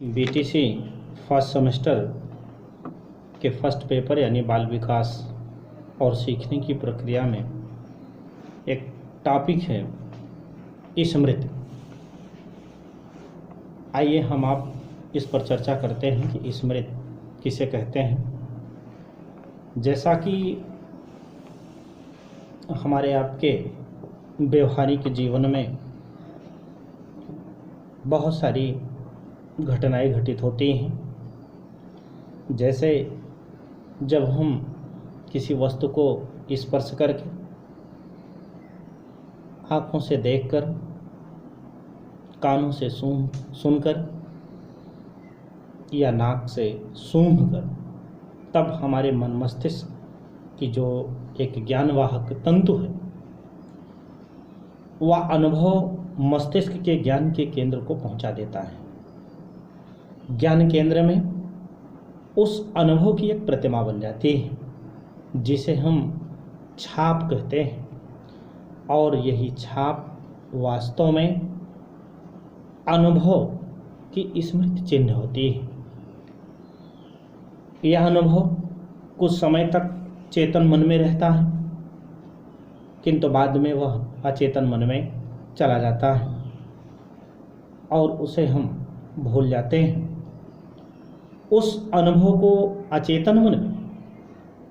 BTC first semester के first paper यानी बाल विकास और सीखने की प्रक्रिया में एक टॉपिक है स्मृति। आइए हम आप इस पर चर्चा करते हैं कि स्मृति किसे कहते हैं। जैसा कि हमारे आपके व्यवहारिक जीवन में बहुत सारी घटनाएं घटित होती हैं। जैसे जब हम किसी वस्तु को स्पर्श करके, आँखों से देखकर, कानों से सुनकर या नाक से सूंघकर, तब हमारे मन मस्तिष्क की जो एक ज्ञानवाहक तंतु है वह अनुभव मस्तिष्क के ज्ञान के केंद्र को पहुंचा देता है। ज्ञान केंद्र में उस अनुभव की एक प्रतिमा बन जाती है जिसे हम छाप कहते हैं, और यही छाप वास्तव में अनुभव की स्मृति चिन्ह होती है। यह अनुभव कुछ समय तक चेतन मन में रहता है, किंतु बाद में वह अचेतन मन में चला जाता है और उसे हम भूल जाते हैं। उस अनुभव को अचेतन मन में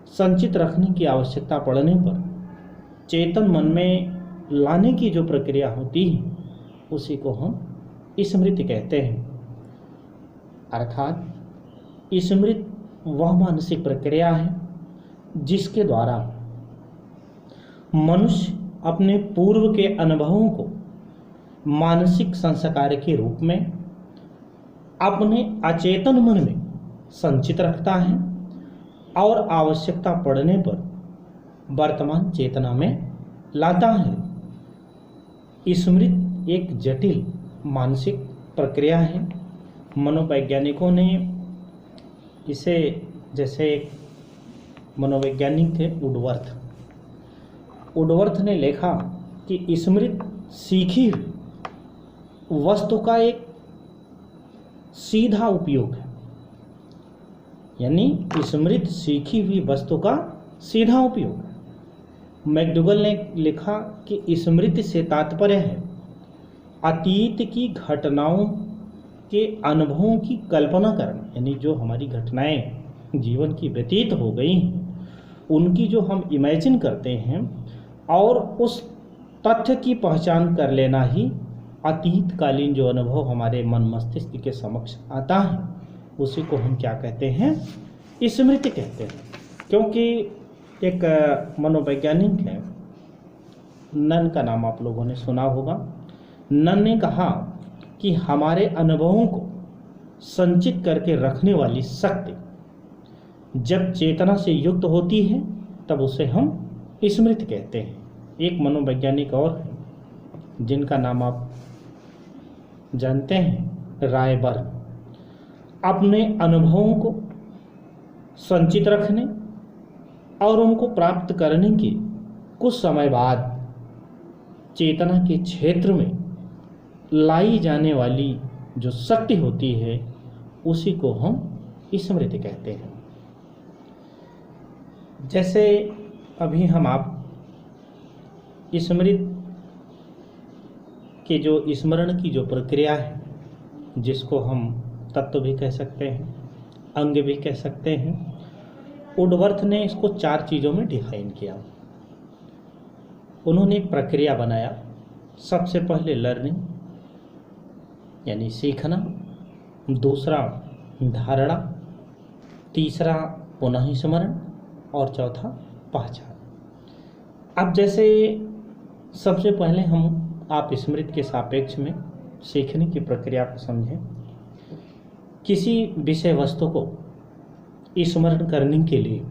संचित रखने की आवश्यकता पड़ने पर चेतन मन में लाने की जो प्रक्रिया होती है उसी को हम स्मृति कहते हैं। अर्थात स्मृति वह मानसिक प्रक्रिया है जिसके द्वारा मनुष्य अपने पूर्व के अनुभवों को मानसिक संस्कार के रूप में अपने अचेतन मन में संचित रखता है और आवश्यकता पड़ने पर वर्तमान चेतना में लाता है। स्मृति एक जटिल मानसिक प्रक्रिया है। मनोवैज्ञानिकों ने इसे, जैसे एक मनोवैज्ञानिक थे वुडवर्थ ने लिखा कि स्मृति सीखी वस्तु का एक सीधा उपयोग है। यानी स्मृति सीखी हुई वस्तु का सीधा उपयोग है। मैकडूगल ने लिखा कि स्मृति से तात्पर्य है अतीत की घटनाओं के अनुभवों की कल्पना करना। यानी जो हमारी घटनाएं जीवन की व्यतीत हो गई हैं उनकी जो हम इमेजिन करते हैं और उस तथ्य की पहचान कर लेना ही अतीतकालीन जो अनुभव हमारे मन मस्तिष्क के समक्ष आता है उसी को हम क्या कहते हैं, स्मृति कहते हैं। क्योंकि एक मनोवैज्ञानिक है, नन का नाम आप लोगों ने सुना होगा। नन ने कहा कि हमारे अनुभवों को संचित करके रखने वाली शक्ति जब चेतना से युक्त होती है तब उसे हम स्मृति कहते हैं। एक मनोवैज्ञानिक और है जिनका नाम आप जानते हैं, रायबर्ग। अपने अनुभवों को संचित रखने और उनको प्राप्त करने के कुछ समय बाद चेतना के क्षेत्र में लाई जाने वाली जो शक्ति होती है उसी को हम स्मृति कहते हैं। जैसे अभी हम आप स्मृति के जो स्मरण की जो प्रक्रिया है, जिसको हम तत्व भी कह सकते हैं, अंग भी कह सकते हैं, वुडवर्थ ने इसको 4 चीज़ों में डिफाइन किया। उन्होंने एक प्रक्रिया बनाया। सबसे पहले लर्निंग यानी सीखना, दूसरा धारणा, तीसरा पुनः स्मरण और चौथा पहचान। अब जैसे सबसे पहले हम आप स्मृति के सापेक्ष में सीखने की प्रक्रिया को समझें। किसी विषय वस्तु को स्मरण करने के लिए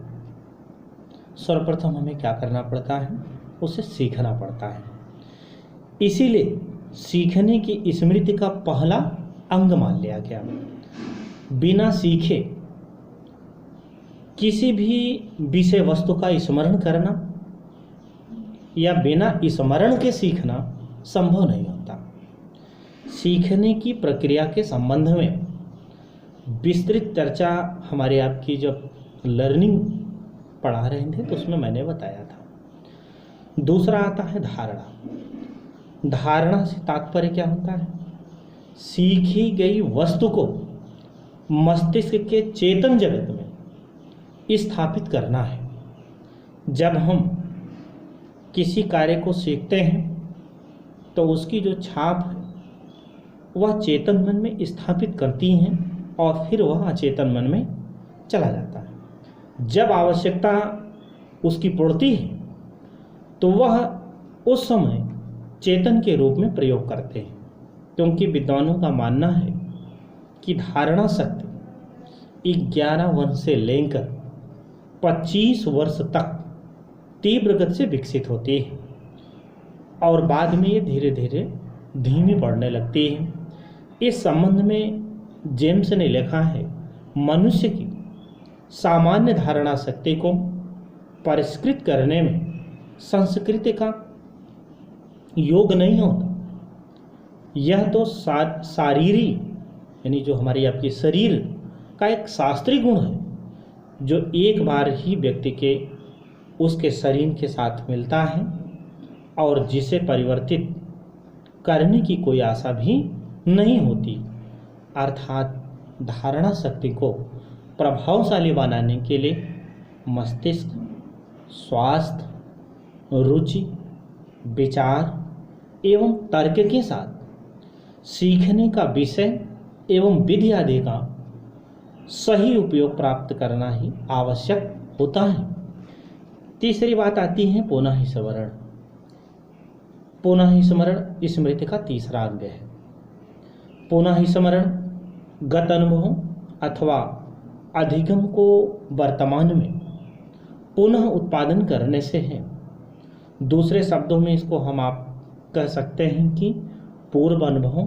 सर्वप्रथम हमें क्या करना पड़ता है, उसे सीखना पड़ता है। इसीलिए सीखने की स्मृति का पहला अंग मान लिया गया। बिना सीखे किसी भी विषय वस्तु का स्मरण करना या बिना स्मरण के सीखना संभव नहीं होता। सीखने की प्रक्रिया के संबंध में विस्तृत चर्चा हमारे आपकी जब लर्निंग पढ़ा रहे थे तो उसमें मैंने बताया था। दूसरा आता है धारणा। धारणा से तात्पर्य क्या होता है? सीखी गई वस्तु को मस्तिष्क के चेतन जगत में स्थापित करना है। जब हम किसी कार्य को सीखते हैं तो उसकी जो छाप है वह चेतन मन में स्थापित करती हैं और फिर वह अचेतन मन में चला जाता है। जब आवश्यकता उसकी पड़ती है तो वह उस समय चेतन के रूप में प्रयोग करते हैं, क्योंकि विद्वानों का मानना है कि धारणा शक्ति 11 वर्ष से लेकर 25 वर्ष तक तीव्र गति से विकसित होती है और बाद में ये धीरे धीरे धीमी पड़ने लगती है। इस संबंध में जेम्स ने लिखा है, मनुष्य की सामान्य धारणा शक्ति को परिष्कृत करने में संस्कृति का योग नहीं होता। यह तो शारीरी यानी जो हमारी आपकी शरीर का एक शास्त्रीय गुण है जो एक बार ही व्यक्ति के उसके शरीर के साथ मिलता है और जिसे परिवर्तित करने की कोई आशा भी नहीं होती। अर्थात धारणा शक्ति को प्रभावशाली बनाने के लिए मस्तिष्क, स्वास्थ्य, रुचि, विचार एवं तर्क के साथ सीखने का विषय एवं विधि आदि का सही उपयोग प्राप्त करना ही आवश्यक होता है। तीसरी बात आती है पुनः स्मरण। पुनः स्मरण स्मृति का तीसरा अंग है। पुनः स्मरण गत अनुभवों अथवा अधिगम को वर्तमान में पुनः उत्पादन करने से है। दूसरे शब्दों में इसको हम आप कह सकते हैं कि पूर्व अनुभवों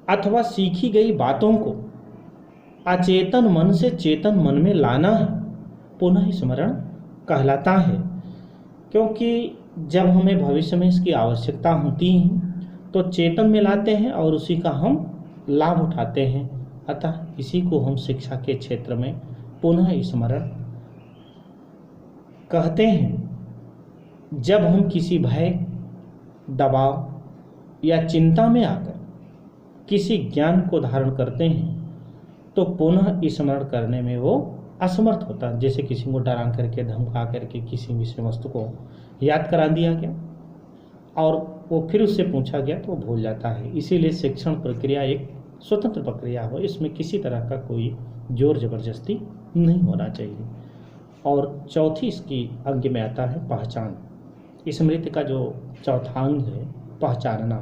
अथवा सीखी गई बातों को अचेतन मन से चेतन मन में लाना पुनः स्मरण कहलाता है। क्योंकि जब हमें भविष्य में इसकी आवश्यकता होती है तो चेतन में लाते हैं और उसी का हम लाभ उठाते हैं। अतः इसी को हम शिक्षा के क्षेत्र में पुनः स्मरण कहते हैं। जब हम किसी भय, दबाव या चिंता में आकर किसी ज्ञान को धारण करते हैं तो पुनः स्मरण करने में वो असमर्थ होता है। जैसे किसी को डरा करके, धमका करके किसी विषय वस्तु को याद करा दिया गया और वो फिर उससे पूछा गया तो वो भूल जाता है। इसीलिए शिक्षण प्रक्रिया एक स्वतंत्र प्रक्रिया हो, इसमें किसी तरह का कोई जोर जबरदस्ती नहीं होना चाहिए। और चौथी इसकी अंग में आता है पहचान। स्मृति का जो चौथा अंग है पहचानना।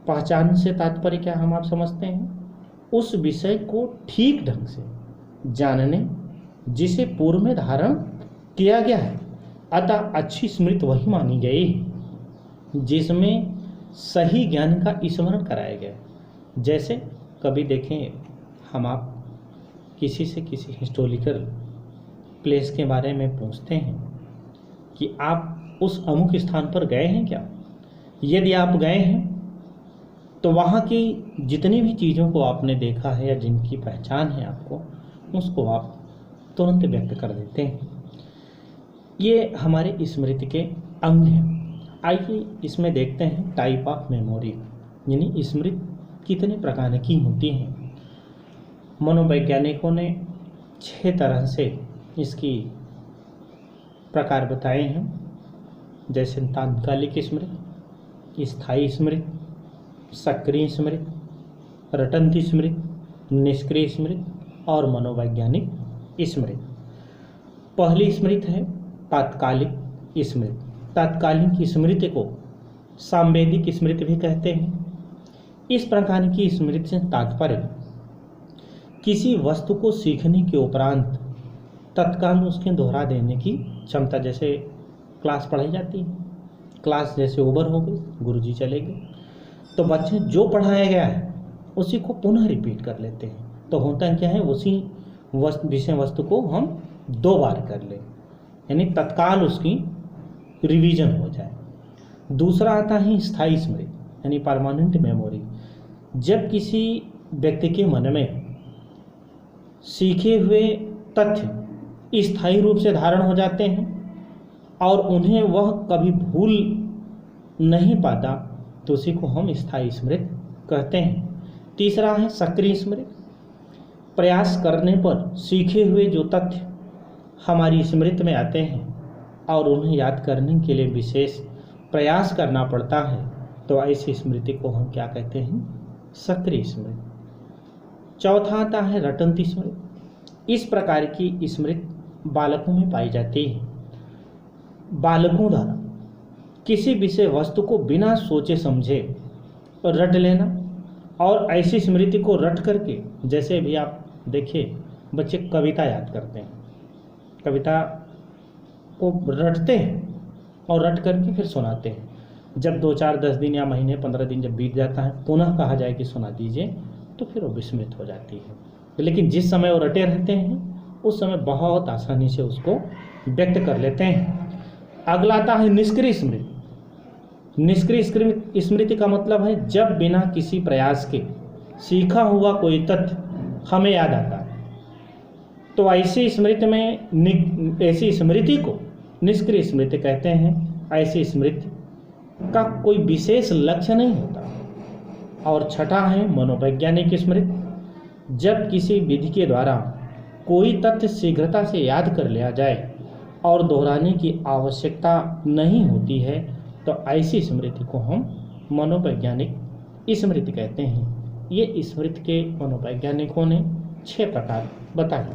पहचान से तात्पर्य क्या हम आप समझते हैं? उस विषय को ठीक ढंग से जानने जिसे पूर्व में धारण किया गया है। अतः अच्छी स्मृति वही मानी गई जिसमें सही ज्ञान का स्मरण कराया गया। जैसे कभी देखें हम आप किसी से किसी हिस्टोरिकल प्लेस के बारे में पूछते हैं कि आप उस अमुक स्थान पर गए हैं क्या? यदि आप गए हैं तो वहाँ की जितनी भी चीज़ों को आपने देखा है या जिनकी पहचान है आपको, उसको आप तुरंत व्यक्त कर देते हैं। ये हमारे स्मृति के अंग हैं। आइए इसमें देखते हैं टाइप ऑफ मेमोरी, यानी स्मृति कितने प्रकार की होती हैं। मनोवैज्ञानिकों ने 6 तरह से इसकी प्रकार बताए हैं, जैसे तात्कालिक स्मृति, स्थायी स्मृति, सक्रिय स्मृति, रटंती स्मृति, निष्क्रिय स्मृति और मनोवैज्ञानिक स्मृति। पहली स्मृति है तात्कालिक स्मृति। तात्कालिक स्मृति को सांवेदिक स्मृति भी कहते हैं। इस प्रकार की स्मृति से तात्पर्य किसी वस्तु को सीखने के उपरांत तत्काल उसके दोहरा देने की क्षमता। जैसे क्लास पढ़ाई जाती है, क्लास जैसे ओवर हो गई, गुरुजी चले गए, तो बच्चे जो पढ़ाया गया है उसी को पुनः रिपीट कर लेते हैं। तो होता क्या है, उसी विषय वस्तु को हम 2 बार कर लें, यानी तत्काल उसकी रिवीजन हो जाए। दूसरा आता है स्थायी स्मृति, यानी परमानेंट मेमोरी। जब किसी व्यक्ति के मन में सीखे हुए तथ्य स्थायी रूप से धारण हो जाते हैं और उन्हें वह कभी भूल नहीं पाता, तो उसी को हम स्थायी स्मृति कहते हैं। तीसरा है सक्रिय स्मृति। प्रयास करने पर सीखे हुए जो तथ्य हमारी स्मृति में आते हैं और उन्हें याद करने के लिए विशेष प्रयास करना पड़ता है, तो ऐसी स्मृति को हम क्या कहते हैं? सक्रिय स्मृति। चौथा आता है रटंती स्मृति। इस प्रकार की स्मृति बालकों में पाई जाती है। बालकों द्वारा किसी विषय वस्तु को बिना सोचे समझे रट लेना, और ऐसी स्मृति को रट करके, जैसे भी आप देखिए बच्चे कविता याद करते हैं, कविता को रटते हैं और रट करके फिर सुनाते हैं। जब 2, 4, 10 दिन या महीने 15 दिन जब बीत जाता है, पुनः कहा जाए कि सुना दीजिए, तो फिर वो विस्मृत हो जाती है। लेकिन जिस समय वो रटे रहते हैं उस समय बहुत आसानी से उसको व्यक्त कर लेते हैं। अगला आता है निष्क्रिय स्मृति। निष्क्रिय स्मृति का मतलब है जब बिना किसी प्रयास के सीखा हुआ कोई तथ्य हमें याद आता है, तो ऐसी स्मृति को निष्क्रिय स्मृति कहते हैं। ऐसी स्मृति का कोई विशेष लक्ष्य नहीं होता। और छठा है मनोवैज्ञानिक स्मृति। जब किसी विधि के द्वारा कोई तथ्य शीघ्रता से याद कर लिया जाए और दोहराने की आवश्यकता नहीं होती है, तो ऐसी स्मृति को हम मनोवैज्ञानिक स्मृति कहते हैं। ये स्मृति के मनोवैज्ञानिकों ने 6 प्रकार बताए।